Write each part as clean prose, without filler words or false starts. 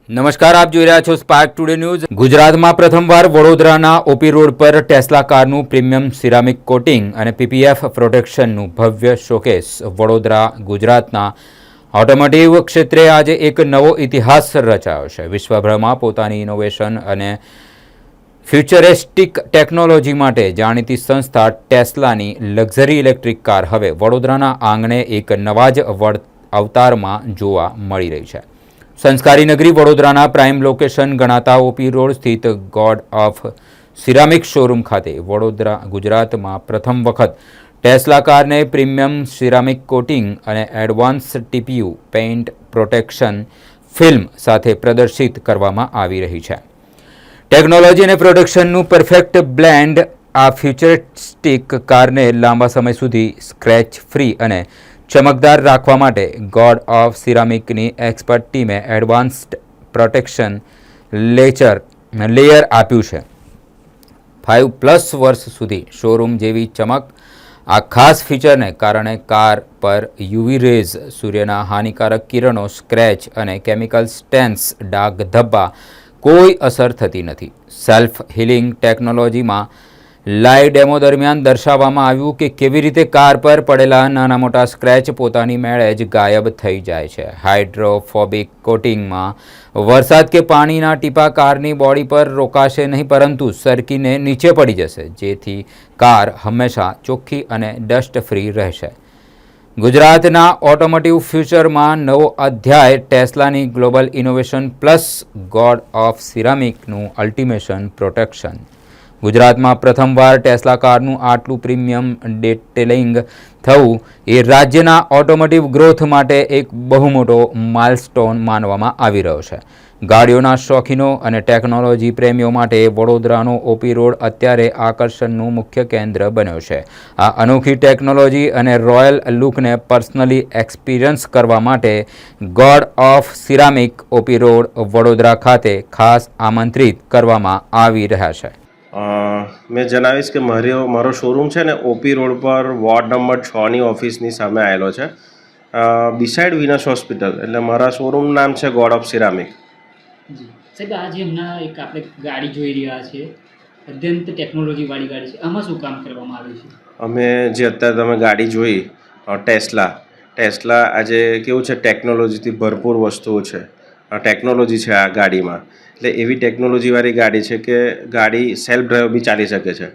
નમસ્કાર, આપ જોઈ રહ્યા છો સ્પાર્ક ટુડે ન્યૂઝ। ગુજરાતમાં પ્રથમવાર વડોદરાના ઓપી રોડ પર ટેસ્લા કારનું પ્રીમિયમ સિરામિક કોટિંગ અને પીપીએફ પ્રોટેક્શનનું ભવ્ય શોકેસ। વડોદરા ગુજરાતના ઓટોમોટિવ ક્ષેત્રે આજે એક નવો ઇતિહાસ રચાયો છે। વિશ્વભરમાં પોતાની ઇનોવેશન અને ફ્યુચરિસ્ટિક ટેકનોલોજી માટે જાણીતી સંસ્થા ટેસ્લાની લક્ઝરી ઇલેક્ટ્રિક કાર હવે વડોદરાના આંગણે એક નવા જ અવતારમાં જોવા મળી રહી છે। સંસ્કારી નગરી વડોદરાના પ્રાઇમ લોકેશન ગણાતા ઓપી રોડ સ્થિત ગોડ ઓફ સિરામિક શોરૂમ ખાતે વડોદરા ગુજરાતમાં પ્રથમ વખત ટેસ્લા કારને પ્રીમિયમ સિરામિક કોટિંગ અને એડવાન્સ ટીપીયુ પેઇન્ટ પ્રોટેક્શન ફિલ્મ સાથે પ્રદર્શિત કરવામાં આવી રહી છે। ટેકનોલોજી અને પ્રોટેક્શનનું પરફેક્ટ બ્લેન્ડ આ ફ્યુચરિસ્ટિક કારને લાંબા સમય સુધી સ્ક્રેચ ફ્રી અને ચમકદાર રાખવા માટે ગોડ ઓફ સિરામિકની એક્સપર્ટ ટીમે એડવાન્સ્ડ પ્રોટેક્શન લેયર આપ્યું છે। 5+ વર્ષ સુધી શોરૂમ જેવી ચમક। આ ખાસ ફીચરને કારણે કાર પર યુવી રેઝ, સૂર્યના હાનિકારક કિરણો, સ્ક્રેચ અને કેમિકલ સ્ટેન્સ ડાઘ ધબ્બા કોઈ અસર થતી નથી। સેલ્ફ હીલિંગ ટેકનોલોજીમાં લાઈવ ડેમો દરમિયાન દર્શાવવામાં આવ્યું કે કેવી રીતે કાર પર પડેલા નાના મોટા સ્ક્રેચ પોતાની મેળે જ ગાયબ થઈ જાય છે। હાઇડ્રોફોબિક કોટિંગમાં વરસાદ કે પાણીના ટીપા કારની બોડી પર રોકાશે નહીં, પરંતુ સરકીને નીચે પડી જશે, જેથી કાર હંમેશા ચોખ્ખી અને ડસ્ટ ફ્રી રહેશે। ગુજરાતના ઓટોમોટિવ ફ્યુચરમાં નવો અધ્યાય ટેસ્લાની global innovation plus god of સિરામિકનું અલ્ટિમેશન પ્રોટેક્શન। ગુજરાતમાં પ્રથમવાર ટેસ્લા કારનું આટલું પ્રીમિયમ ડિટેલિંગ થવું એ રાજ્યના ઓટોમોટિવ ગ્રોથ માટે એક બહુ મોટો માઇલસ્ટોન માનવામાં આવી રહ્યો છે। ગાડીઓના શોખીનો અને ટેકનોલોજી પ્રેમીઓ માટે વડોદરાનો ઓપી રોડ અત્યારે આકર્ષણનું મુખ્ય કેન્દ્ર બન્યો છે। આ અનોખી ટેકનોલોજી અને રોયલ લુકને પર્સનલી એક્સપિરિયન્સ કરવા માટે god of ceramic OP road Vadodara ખાતે ખાસ આમંત્રિત કરવામાં આવી રહ્યા છે। મેં જણાવીશ કે મારો શોરૂમ છે ને ઓપી રોડ પર વોર્ડ નંબર 6ની ઓફિસની સામે આવેલો છે, બિસાઇડ વિનસ હોસ્પિટલ। એટલે મારા શોરૂમનું નામ છે ગોડ ઓફ સિરામિક। સાહેબ, આજે હમણાં એક આપણે ગાડી જોઈ રહ્યા છીએ, અત્યંત ટેકનોલોજીવાળી ગાડી છે, આમાં શું કામ કરવામાં આવ્યું છે? અમે જે અત્યારે તમે ગાડી જોઈ ટેસ્લા આજે કેવું છે, ટેકનોલોજીથી ભરપૂર વસ્તુઓ છે, ટેકનોલોજી છે આ ગાડીમાં। એટલે એવી ટેકનોલોજીવાળી ગાડી છે કે ગાડી સેલ્ફ ડ્રાઈવ બી ચાલી શકે છે,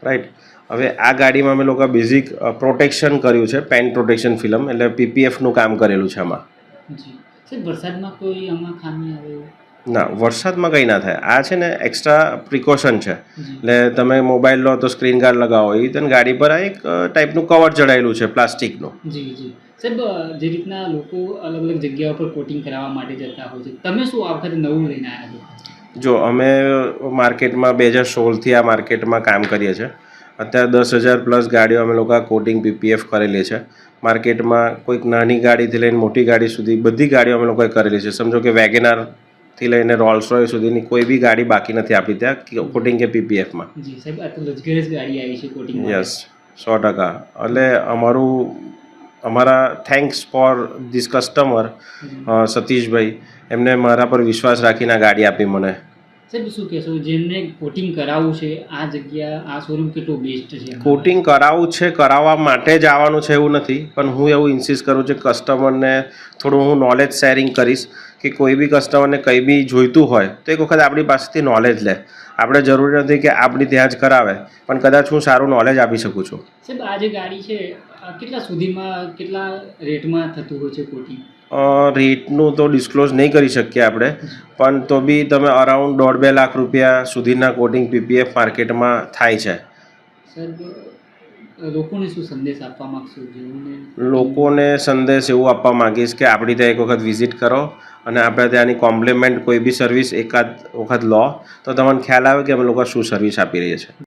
રાઈટ। હવે આ ગાડીમાં અમે લોકો બેઝિક પ્રોટેક્શન કર્યું છે, પેન્ટ પ્રોટેક્શન ફિલ્મ, એટલે પીપીએફનું કામ કરેલું છે આમાં। જી સાહેબ, વરસાદમાં કોઈ આમાં ખામી આવે? ના, વરસાદમાં કંઈ ના થાય। આ છે ને એક્સ્ટ્રા પ્રિકોશન છે। એટલે તમે મોબાઈલ લો તો સ્ક્રીન ગાર્ડ લગાવો, એ રીતે ગાડી પર આ એક ટાઈપનું કવર ચડાયેલું છે પ્લાસ્ટિકનું। જી જી સાહેબ, જે રીતના લોકો અલગ અલગ જગ્યાઓ પર કોટિંગ કરાવવા માટે જતા હોય છે, તમે શું આ વખતે નવું લઈને આવ્યા છો? જો અમે માર્કેટમાં 2016થી આ માર્કેટમાં કામ કરીએ છીએ। અત્યારે 10,000+ ગાડીઓ અમે લોકો કોટિંગ પીપીએફ કરેલી છે। માર્કેટમાં કોઈક નાની ગાડીથી લઈને મોટી ગાડી સુધી બધી ગાડીઓ અમે લોકોએ કરેલી છે। સમજો કે વેગેનારથી લઈને રોલ્સ રોયસ સુધીની કોઈ બી ગાડી બાકી નથી આપણી ત્યાં કોટિંગ કે પીપીએફમાં। જી સાહેબ, આ તો લક્ઝરિયસ ગાડી આવી છે કોટિંગ। યસ, 100%। એટલે અમારા thanks for this customer Satishbhai, એમને મારા પર વિશ્વાસ રાખીને આ ગાડી આપી મને। સાહેબ, શું કહેશો, જેમને કોટિંગ કરાવવું છે, આ જગ્યા આ શોરૂમ કેટલું બેસ્ટ છે? કોટિંગ કરાવવું છે, કરાવવા માટે જ આવવાનું છે એવું નથી, પણ હું એવું ઇન્સિસ્ટ કરું છું કસ્ટમરને થોડું હું નોલેજ શેરિંગ કરીશ કે કોઈ બી કસ્ટમરને કંઈ બી જોઈતું હોય તો એક વખત આપણી પાસેથી નોલેજ લે। આપણે જરૂરી નથી કે આપણી ત્યાં જ કરાવે, પણ કદાચ હું સારું નોલેજ આપી શકું છું। સાહેબ, આ જે ગાડી છે કેટલા સુધીમાં, કેટલા રેટમાં થતું હોય છે કોટિંગ? રેટનું તો ડિસ્ક્લોઝ નહીં કરી શકીએ આપણે, પણ તો બી તમે અરાઉન્ડ 1.5-2 લાખ રૂપિયા સુધીના કોટિંગ પીપીએફ માર્કેટમાં થાય છે। સાહેબ, લોકોને શું સંદેશ આપવા માગશો? લોકોને સંદેશ એવું આપવા માંગીશ કે આપણી ત્યાં એક વખત વિઝિટ કરો અને આપણે ત્યાંની કોમ્પ્લિમેન્ટ કોઈ બી સર્વિસ એકાદ વખત લો તો તમને ખ્યાલ આવે કે અમે લોકો શું સર્વિસ આપી રહ્યા છીએ।